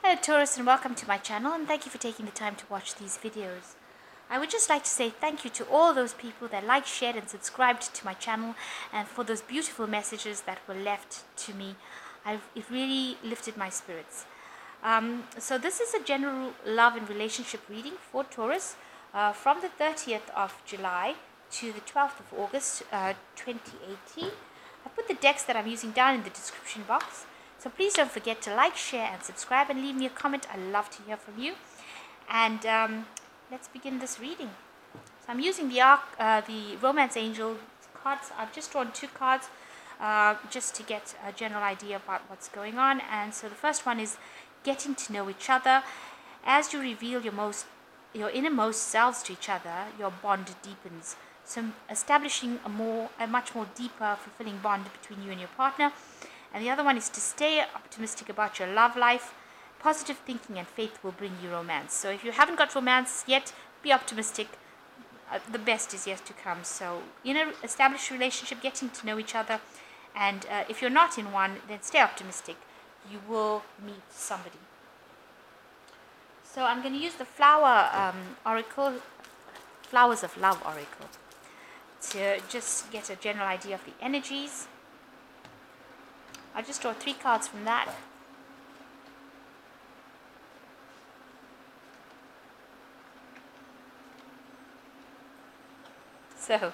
Hello Taurus, and welcome to my channel, and thank you for taking the time to watch these videos. I would just like to say thank you to all those people that liked, shared and subscribed to my channel, and for those beautiful messages that were left to me. It really lifted my spirits. So this is a general love and relationship reading for Taurus from the 30th of July to the 12th of August 2018. I put the decks that I'm using down in the description box. So please don't forget to like, share and subscribe and leave me a comment. I love to hear from you. And let's begin this reading. So I'm using the Romance Angel cards. I've just drawn 2 cards just to get a general idea about what's going on. And so the first one is getting to know each other. As you reveal your innermost selves to each other, your bond deepens. So establishing a much more deeper, fulfilling bond between you and your partner. And the other one is to stay optimistic about your love life. Positive thinking and faith will bring you romance. So if you haven't got romance yet, be optimistic. The best is yet to come. So in an established relationship, getting to know each other. And if you're not in one, then stay optimistic. You will meet somebody. So I'm going to use the Flower Oracle, Flowers of Love Oracle, to just get a general idea of the energies. I'll just draw 3 cards from that. So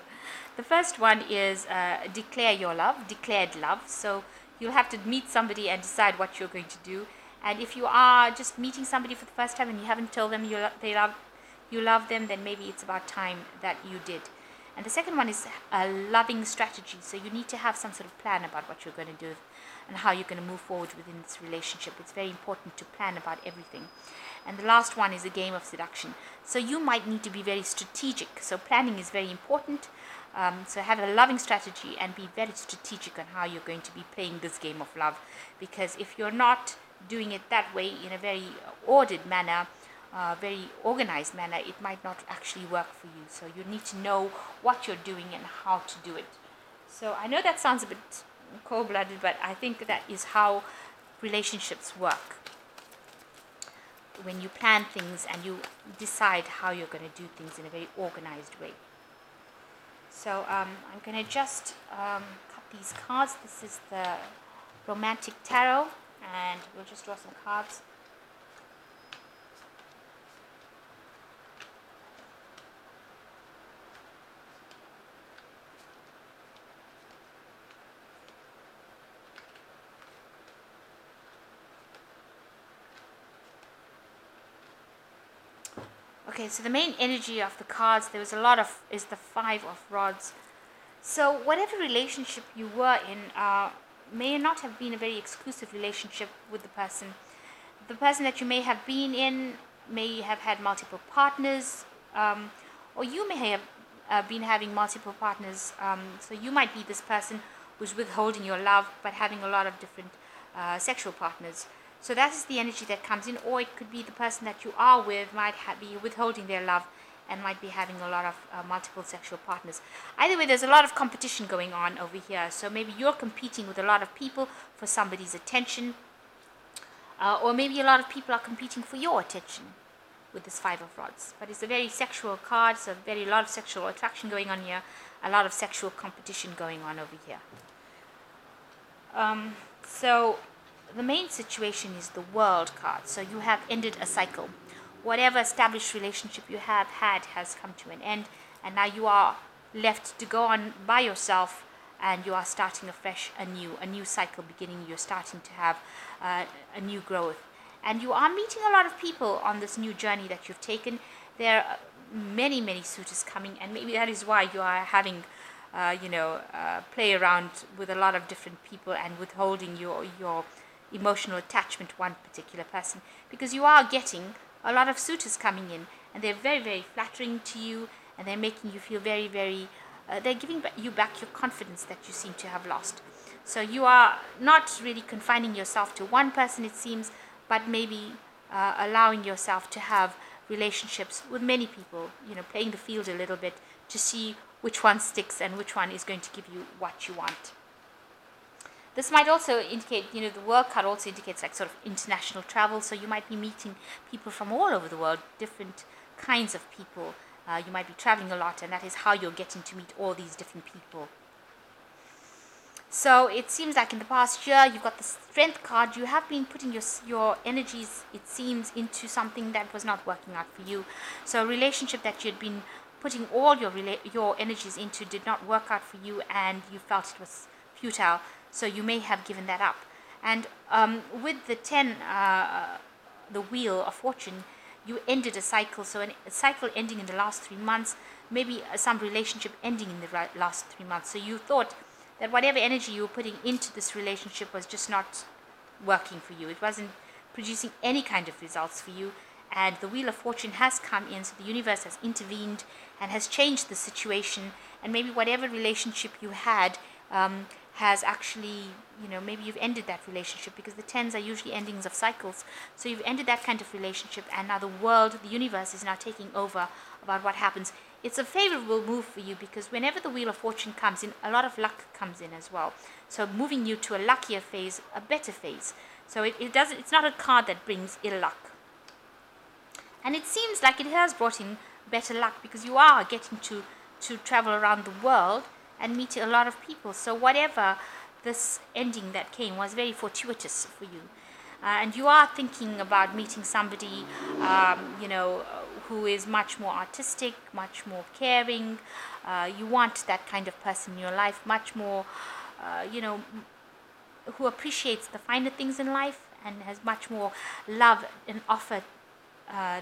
the first one is declare your love, declared love. So you'll have to meet somebody and decide what you're going to do. And if you are just meeting somebody for the first time and you haven't told them you love them, then maybe it's about time that you did. And the second one is a loving strategy. So you need to have some sort of plan about what you're going to do and how you're going to move forward within this relationship. It's very important to plan about everything. And the last one is a game of seduction. So you might need to be very strategic. So planning is very important. So have a loving strategy and be very strategic on how you're going to be playing this game of love. Because if you're not doing it that way in a very ordered manner, very organized manner, it might not actually work for you. So you need to know what you're doing and how to do it. So I know that sounds a bit cold-blooded, but I think that is how relationships work. When you plan things and you decide how you're going to do things in a very organized way. So I'm going to just cut these cards. This is the Romantic Tarot, and we'll just draw some cards. Okay, so the main energy of the cards, is the 5 of Rods. So whatever relationship you were in may not have been a very exclusive relationship with the person. The person that you may have been in may have had multiple partners, or you may have been having multiple partners. So you might be this person who's withholding your love but having a lot of different sexual partners. So that is the energy that comes in, or it could be the person that you are with might be withholding their love and might be having a lot of multiple sexual partners. Either way, there's a lot of competition going on over here. So maybe you're competing with a lot of people for somebody's attention, or maybe a lot of people are competing for your attention with this 5 of Rods. But it's a very sexual card, so a lot of sexual attraction going on here, a lot of sexual competition going on over here. So the main situation is the World card. So you have ended a cycle. Whatever established relationship you have had has come to an end, and now you are left to go on by yourself, and you are starting afresh, a new cycle beginning. You're starting to have a new growth, and you are meeting a lot of people on this new journey that you've taken. There are many suitors coming, and maybe that is why you are having play around with a lot of different people and withholding your emotional attachment to one particular person, because you are getting a lot of suitors coming in, and they're very flattering to you, and they're making you feel very they're giving you back your confidence that you seem to have lost. So you are not really confining yourself to one person, it seems, but maybe allowing yourself to have relationships with many people, playing the field a little bit to see which one sticks and which one is going to give you what you want. This might also indicate, the world card also indicates like sort of international travel. So you might be meeting people from all over the world, different kinds of people. You might be traveling a lot, and that is how you're getting to meet all these different people. So it seems like in the past year, you've got the Strength card. You have been putting your energies, it seems, into something that was not working out for you. So a relationship that you'd been putting all your energies into did not work out for you, and you felt it was futile. So you may have given that up. And with the 10, the Wheel of Fortune, you ended a cycle. So a cycle ending in the last 3 months, maybe some relationship ending in the last 3 months. So you thought that whatever energy you were putting into this relationship was just not working for you. It wasn't producing any kind of results for you. And the Wheel of Fortune has come in, so the universe has intervened and has changed the situation. And maybe whatever relationship you had has actually, maybe you've ended that relationship, because the 10s are usually endings of cycles. So you've ended that kind of relationship, and now the world, the universe, is now taking over about what happens. It's a favorable move for you, because whenever the Wheel of Fortune comes in, a lot of luck comes in as well. So moving you to a luckier phase, a better phase. So it's not a card that brings ill luck. And it seems like it has brought in better luck, because you are getting to travel around the world and meet a lot of people. So whatever this ending that came was very fortuitous for you. And you are thinking about meeting somebody, who is much more artistic, much more caring. You want that kind of person in your life, much more, who appreciates the finer things in life and has much more love and offer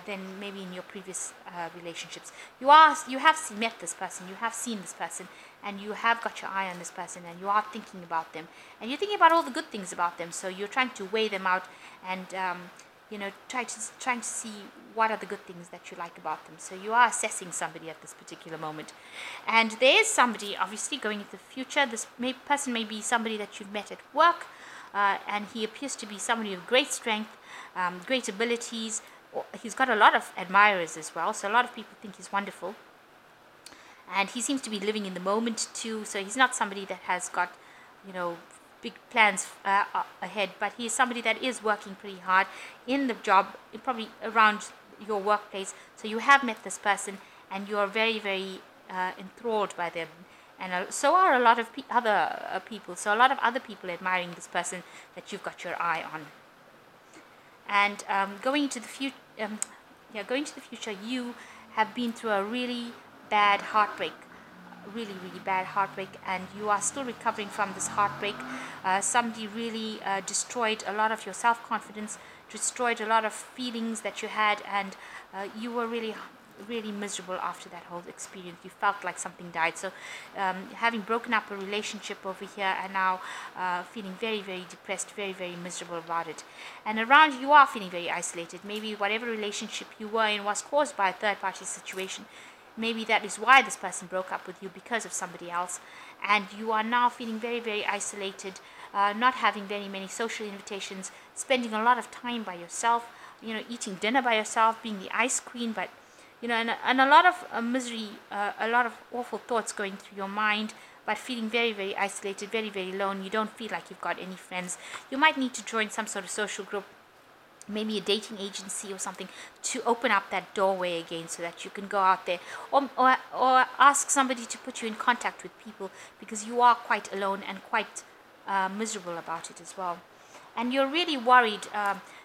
than maybe in your previous relationships. You have met this person, you have seen this person, and you have got your eye on this person, and you are thinking about them, and you're thinking about all the good things about them. So you're trying to weigh them out, and trying to see what are the good things that you like about them. So you are assessing somebody at this particular moment, and there is somebody obviously going into the future. This person may be somebody that you've met at work, and he appears to be somebody of great strength, great abilities. He's got a lot of admirers as well, so a lot of people think he's wonderful, and he seems to be living in the moment too. So he's not somebody that has got big plans ahead, but he is somebody that is working pretty hard in the job, probably around your workplace. So you have met this person, and you are very, very enthralled by them, and so are a lot of other people. So a lot of other people admiring this person that you've got your eye on. And going into the future, you have been through a really bad heartbreak, really, really bad heartbreak, and you are still recovering from this heartbreak. Somebody really destroyed a lot of your self-confidence, destroyed a lot of feelings that you had, and you were really, really miserable after that whole experience. You felt like something died. So having broken up a relationship over here, and now feeling very, very depressed, very, very miserable about it. And around you are feeling very isolated. Maybe whatever relationship you were in was caused by a third party situation. Maybe that is why this person broke up with you, because of somebody else, and you are now feeling very, very isolated, not having very many social invitations, spending a lot of time by yourself, eating dinner by yourself, being the ice queen, but and a lot of misery, a lot of awful thoughts going through your mind, but feeling very, very isolated, very, very alone. You don't feel like you've got any friends. You might need to join some sort of social group, maybe a dating agency or something, to open up that doorway again, so that you can go out there, or ask somebody to put you in contact with people, because you are quite alone and quite miserable about it as well. And you're really worried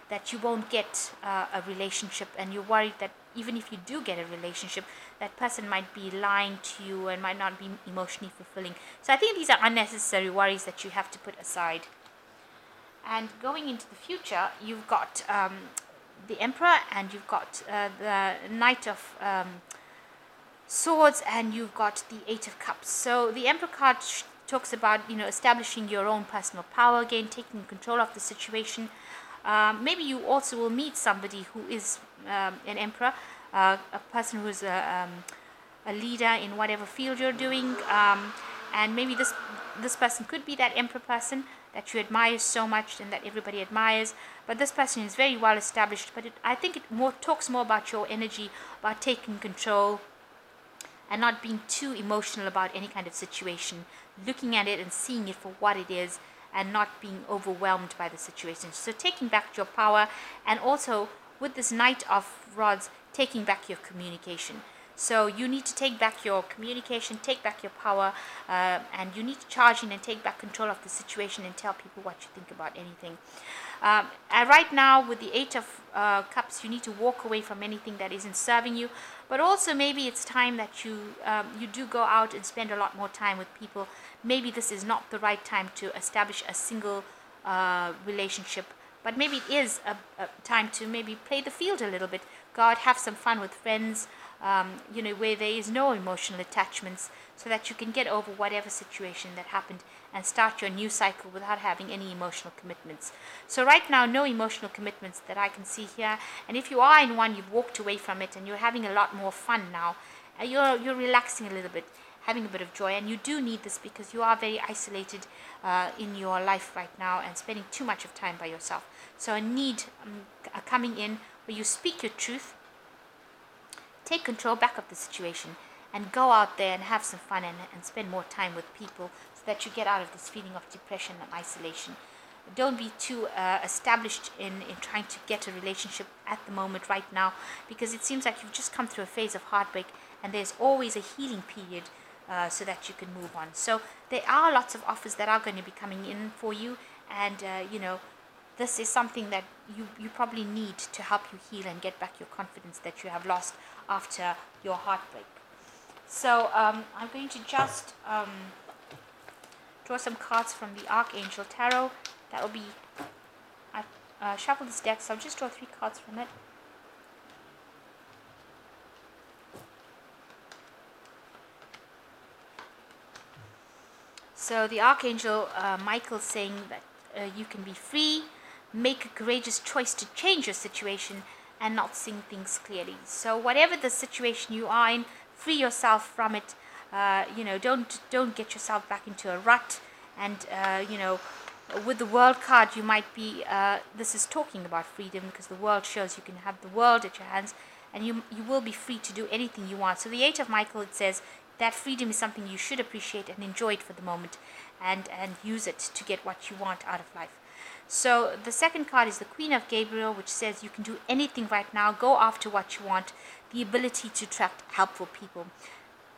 that you won't get a relationship, and you're worried that even if you do get a relationship, that person might be lying to you and might not be emotionally fulfilling. So I think these are unnecessary worries that you have to put aside. And going into the future, you've got the Emperor, and you've got the Knight of Swords, and you've got the Eight of Cups. So the Emperor card talks about establishing your own personal power again, taking control of the situation. Maybe you also will meet somebody who is an emperor, a person who is a leader in whatever field you're doing, and maybe this person could be that emperor person that you admire so much and that everybody admires. But this person is very well established. But I think it talks more about your energy, about taking control, and not being too emotional about any kind of situation, looking at it and seeing it for what it is, and not being overwhelmed by the situation. So taking back your power, and also with this Knight of Rods, taking back your communication. So you need to take back your communication, take back your power, and you need to charge in and take back control of the situation and tell people what you think about anything. And right now with the Eight of Cups, you need to walk away from anything that isn't serving you. But also maybe it's time that you do go out and spend a lot more time with people. Maybe this is not the right time to establish a single relationship, but maybe it is a time to maybe play the field a little bit. Go out, have some fun with friends, where there is no emotional attachments, so that you can get over whatever situation that happened and start your new cycle without having any emotional commitments. So right now, no emotional commitments that I can see here. And if you are in one, you've walked away from it and you're having a lot more fun now. You're relaxing a little bit, having a bit of joy, and you do need this because you are very isolated in your life right now and spending too much of time by yourself. So a need coming in where you speak your truth, take control back of the situation, and go out there and have some fun and spend more time with people so that you get out of this feeling of depression and isolation. Don't be too established in trying to get a relationship at the moment right now, because it seems like you've just come through a phase of heartbreak and there's always a healing period so that you can move on. So there are lots of offers that are going to be coming in for you, and this is something that you probably need to help you heal and get back your confidence that you have lost after your heartbreak. So I'm going to just draw some cards from the Archangel Tarot. That will be, I shuffle this deck, so I'll just draw 3 cards from it. So the Archangel Michael saying that you can be free, make a courageous choice to change your situation and not seeing things clearly. So whatever the situation you are in, free yourself from it. Don't get yourself back into a rut. And with the World card, you might be, this is talking about freedom, because the World shows you can have the world at your hands and you will be free to do anything you want. So the Eight of Michael, it says that freedom is something you should appreciate and enjoy it for the moment, and use it to get what you want out of life. So the second card is the Queen of Gabriel, which says you can do anything right now, go after what you want, the ability to attract helpful people.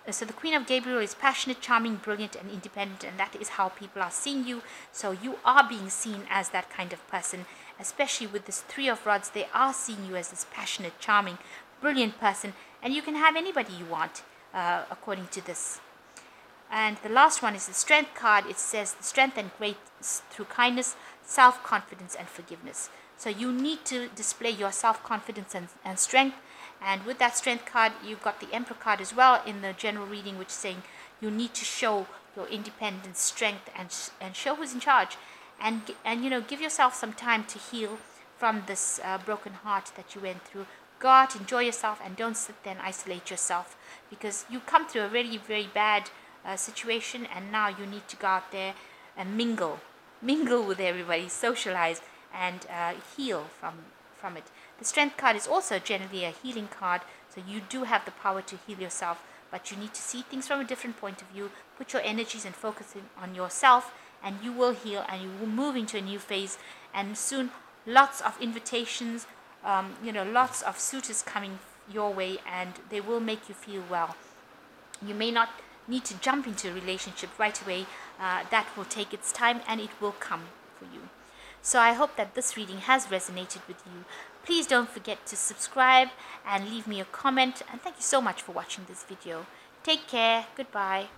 So the Queen of Gabriel is passionate, charming, brilliant, and independent, and that is how people are seeing you. So you are being seen as that kind of person, especially with this Three of Rods. They are seeing you as this passionate, charming, brilliant person, and you can have anybody you want, according to this. And the last one is the Strength card. It says the strength and grace through kindness, self-confidence, and forgiveness. So you need to display your self-confidence and strength. And with that Strength card, you've got the Emperor card as well in the general reading, which is saying you need to show your independence, strength, and show who's in charge. And give yourself some time to heal from this broken heart that you went through. Go out, enjoy yourself, and don't sit there and isolate yourself, because you come through a really, very bad situation, and now you need to go out there and mingle with everybody, socialize, and heal from it. The Strength card is also generally a healing card, so you do have the power to heal yourself, but you need to see things from a different point of view, put your energies and focus on yourself, and you will heal, and you will move into a new phase. And soon, lots of invitations, lots of suitors coming your way, and they will make you feel well. You may not need to jump into a relationship right away. That will take its time, and it will come for you. So I hope that this reading has resonated with you. Please don't forget to subscribe and leave me a comment. And thank you so much for watching this video. Take care. Goodbye.